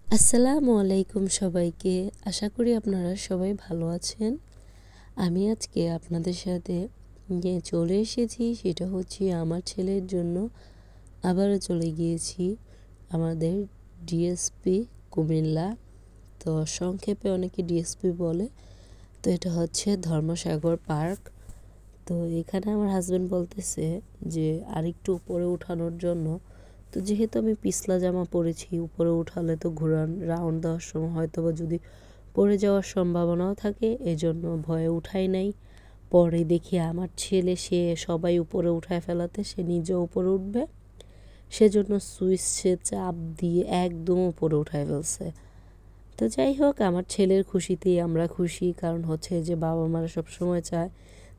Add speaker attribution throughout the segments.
Speaker 1: আসসালামু আলাইকুম সবাইকে। আশা করি আপনারা সবাই ভালো আছেন। আমি আজকে আপনাদের সাথে যে চলে এসেছি সেটা হচ্ছে আমার ছেলের জন্য আবারও চলে গিয়েছি আমাদের ডিএসপি কুমিল্লা। তো সংক্ষেপে অনেকে ডিএসপি বলে। তো এটা হচ্ছে ধর্মসাগর পার্ক। তো এখানে আমার হাজব্যান্ড বলতেছে যে আরেকটু উপরে উঠানোর জন্য। তো যেহেতু আমি পিছলা জামা পরেছি, উপরে উঠালে তো ঘোরান রাউন্ড দেওয়ার সময় হয়তো বা যদি পড়ে যাওয়ার সম্ভাবনাও থাকে, এজন্য ভয়ে উঠাই নাই। পরে দেখি আমার ছেলে সে সবাই উপরে উঠায় ফেলাতে সে নিজেও উপরে উঠবে, সেজন্য সুইচে চাপ দিয়ে একদম উপরে উঠায় ফেলছে। তো যাই হোক, আমার ছেলের খুশিতেই আমরা খুশি, কারণ হচ্ছে যে বাবা মারা সবসময় চায়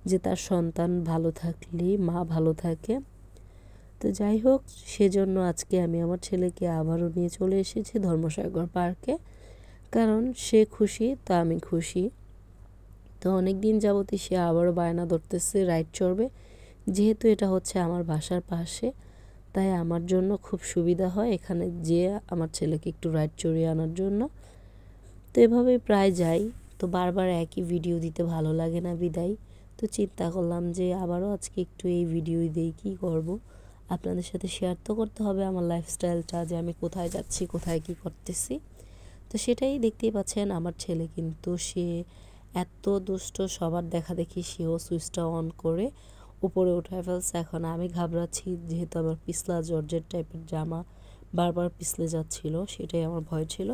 Speaker 1: যে তার সন্তান ভালো থাকলেই মা ভালো থাকে। তো যাই হোক, সেজন্য আজকে আমি আমার ছেলেকে আবারও নিয়ে চলে এসেছি ধর্মসাগর পার্কে, কারণ সে খুশি তো আমি খুশি। তো অনেক দিন যাবতই সে আবারও বায়না ধরতেছে রাইড চড়বে। যেহেতু এটা হচ্ছে আমার বাসার পাশে, তাই আমার জন্য খুব সুবিধা হয় এখানে যেয়ে আমার ছেলেকে একটু রাইড চড়িয়ে আনার জন্য। তো এভাবেই প্রায় যাই। তো বারবার একই ভিডিও দিতে ভালো লাগে না বিদায়। তো চিন্তা করলাম যে আবারও আজকে একটু এই ভিডিওই দিই, কী করব, আপনাদের সাথে শেয়ার তো করতে হবে আমার লাইফস্টাইলটা, যে আমি কোথায় যাচ্ছি কোথায় কী করতেছি। তো সেটাই দেখতেই পাচ্ছেন, আমার ছেলে কিন্তু সে এত দুষ্ট, সবার দেখা দেখি সেও সুইচটা অন করে উপরে উঠায় ফেলছে। এখন আমি ঘাবড়াচ্ছি, যেহেতু আমার পিছলা জর্জেট টাইপের জামা বারবার পিছলে যাচ্ছিল, সেটাই আমার ভয় ছিল।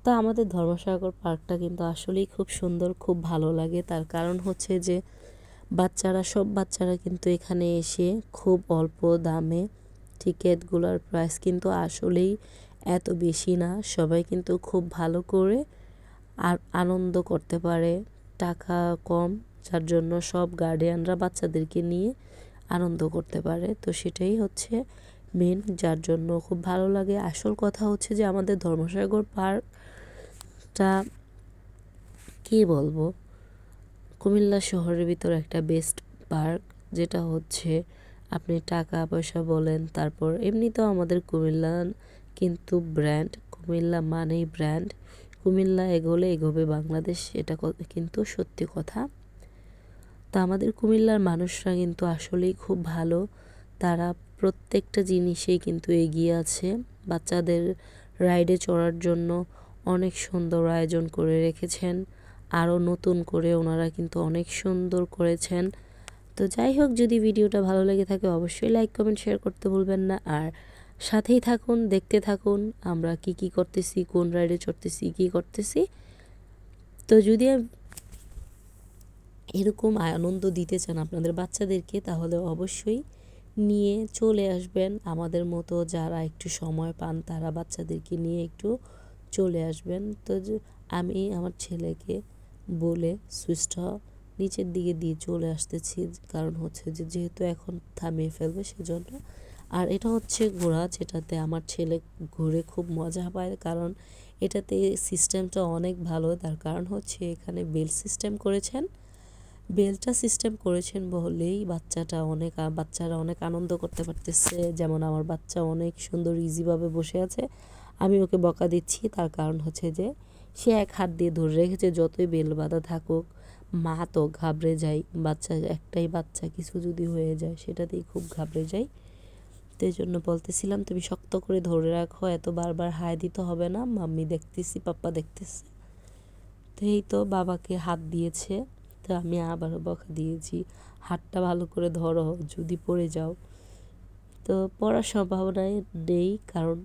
Speaker 1: তা আমাদের ধর্মসাগর পার্কটা কিন্তু আসলেই খুব সুন্দর, খুব ভালো লাগে। তার কারণ হচ্ছে যে সব বাচ্চারা কিন্তু এখানে এসে খুব অল্প দামে, টিকিটগুলোর প্রাইস কিন্তু আসলেই এত বেশি না, সবাই কিন্তু খুব ভালো করে আর আনন্দ করতে পারে, টাকা কম, যার জন্য সব গার্ডিয়ানরা বাচ্চাদেরকে নিয়ে আনন্দ করতে পারে। তো সেটাই হচ্ছে মেন, যার জন্য খুব ভালো লাগে। আসল কথা হচ্ছে যে আমাদের ধর্মসাগর পার্কটা কী বলবো, কুমিল্লা শহরের ভিতর একটা বেস্ট পার্ক, যেটা হচ্ছে আপনি টাকা পয়সা বলেন, তারপর এমনিতেও আমাদের কুমিল্লা কিন্তু ব্র্যান্ড, কুমিল্লা মানেই ব্র্যান্ড, কুমিল্লা এগোলে এগোবে বাংলাদেশ, এটা কিন্তু সত্যি কথা। তা আমাদের কুমিল্লার মানুষরা কিন্তু আসলেই খুব ভালো, তারা প্রত্যেকটা জিনিসেই কিন্তু এগিয়ে আছে। বাচ্চাদের রাইডে চড়ার জন্য অনেক সুন্দর আয়োজন করে রেখেছেন, আরও নতুন করে ওনারা কিন্তু অনেক সুন্দর করেছেন। তো যাই হোক, যদি ভিডিওটা ভালো লেগে থাকে অবশ্যই লাইক কমেন্ট শেয়ার করতে ভুলবেন না, আর সাথেই থাকুন, দেখতে থাকুন আমরা কি কি করতেছি, কোন রাইডে চড়তেছি, কি করতেছি। তো যদি এরকম আনন্দ দিতে চান আপনাদের বাচ্চাদেরকে, তাহলে অবশ্যই নিয়ে চলে আসবেন। আমাদের মতো যারা একটু সময় পান তারা বাচ্চাদেরকে নিয়ে একটু চলে আসবেন। তো আমি আমার ছেলেকে বলে সুইচটা নিচের দিকে দিয়ে চলে আসতেছি, কারণ হচ্ছে যে যেহেতু এখন থামিয়ে ফেলবে সেজন্য। আর এটা হচ্ছে ঘোড়া, যেটাতে আমার ছেলে ঘুরে খুব মজা পায়, কারণ এটাতে সিস্টেমটা অনেক ভালো। তার কারণ হচ্ছে এখানে বেল সিস্টেম করেছেন, বেলটা সিস্টেম করেছেন বলেই বাচ্চারা অনেক আনন্দ করতে পারতেছে। যেমন আমার বাচ্চা অনেক সুন্দর ইজিভাবে বসে আছে, আমি ওকে বকা দিচ্ছি, তার কারণ হচ্ছে যে সে এক হাত দিয়ে ধরে রেখেছে। যতই বেল বাঁধা থাকুক, মা তো ঘাবড়ে যায়, একটাই বাচ্চা, কিছু যদি হয়ে যায় সেটাতেই খুব ঘাবড়ে যায়। তো এই জন্য বলতেছিলাম তুমি শক্ত করে ধরে রাখো, এত বারবার হাই দিতে হবে না, মাম্মি দেখতেছি, পাপ্পা দেখতেছে। তো এই তো বাবাকে হাত দিয়েছে, তো আমি আবারও বকা দিয়েছি, হাতটা ভালো করে ধরো, যদি পড়ে যাও। তো পড়ার সম্ভাবনায় নেই, কারণ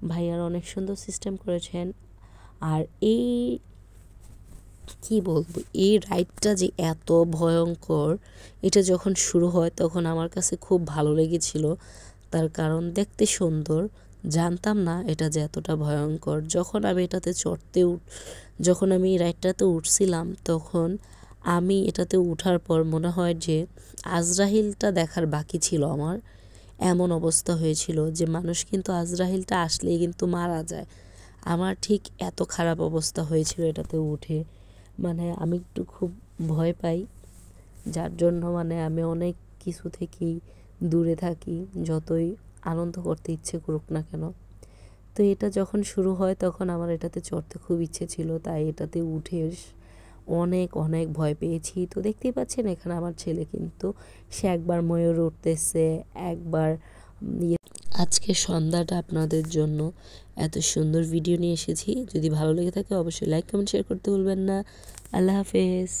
Speaker 1: ভাইয়ার অনেক সুন্দর সিস্টেম করেছেন। আর এই কি বলবো, এই রাইডটা যে এত ভয়ঙ্কর, এটা যখন শুরু হয় তখন আমার কাছে খুব ভালো লেগেছিল। তার কারণ দেখতে সুন্দর, জানতাম না এটা যে এতটা ভয়ঙ্কর। যখন আমি এই রাইডটাতে উঠছিলাম, তখন আমি এটাতে উঠার পর মনে হয় যে আজরাহিলটা দেখার বাকি ছিল আমার। এমন অবস্থা হয়েছিল যে মানুষ কিন্তু আজরাহিলটা আসলেই কিন্তু মারা যায়। আমার ঠিক এত খারাপ অবস্থা হয়েছিল এটাতে উঠে, মানে আমি একটু খুব ভয় পাই, যার জন্য আমি অনেক কিছু থেকেই দূরে থাকি, যতই আনন্দ করতে ইচ্ছে করুক না কেন। তো এটা যখন শুরু হয় তখন আমার এটাতে চড়তে খুব ইচ্ছে ছিল, তাই এটাতে উঠে অনেক অনেক ভয় পেয়েছি। তো দেখতেই পাচ্ছেন এখানে আমার ছেলে কিন্তু সে একবার ময়ূর উঠতেছে, একবার আজকে সন্ধ্যাটা আপনাদের জন্য এত সুন্দর ভিডিও নিয়ে এসেছি। যদি ভালো লেগে থাকে অবশ্যই লাইক কমেন্ট শেয়ার করতে ভুলবেন না। আল্লাহ হাফেজ।